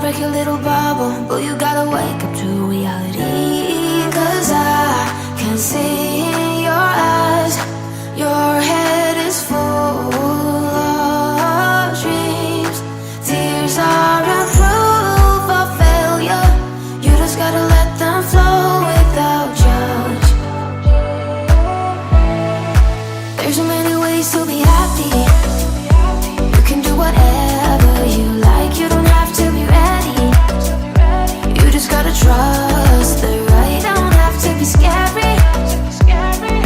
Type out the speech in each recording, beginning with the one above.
break your little bubble, but you gotta wake up to reality. 'Cause I can see in your eyes, your head is full of dreams. Tears aren't proof of failure, you just gotta let them flow without judge. There's so many ways to be happy. You can do whatever you like, you don't have to be ready. You just gotta trust the right, don't have to be scary.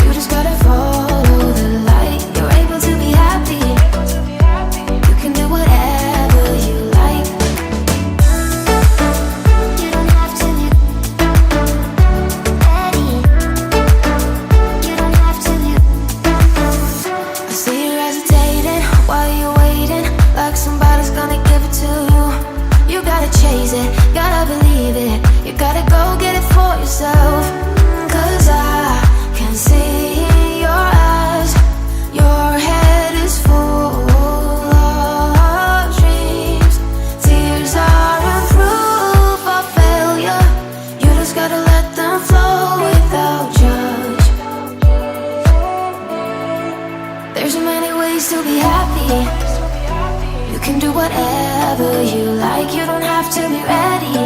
You just gotta follow the light, you're able to be happy. You can do whatever you like. You don't have to be ready. You don't have to be. I see you hesitating while you're waiting, like somebody's gonna give it to you. You gotta chase it, gotta believe it, you gotta go get it for yourself. 'Cause I can see in your eyes, your head is full of dreams. Tears aren't proof of failure, you just gotta let them flow without judge. There's so many ways to be happy. You can do whatever you like, you don't have to be ready.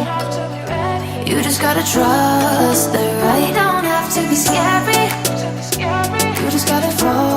You just gotta trust the right, don't have to be scary. You just gotta fall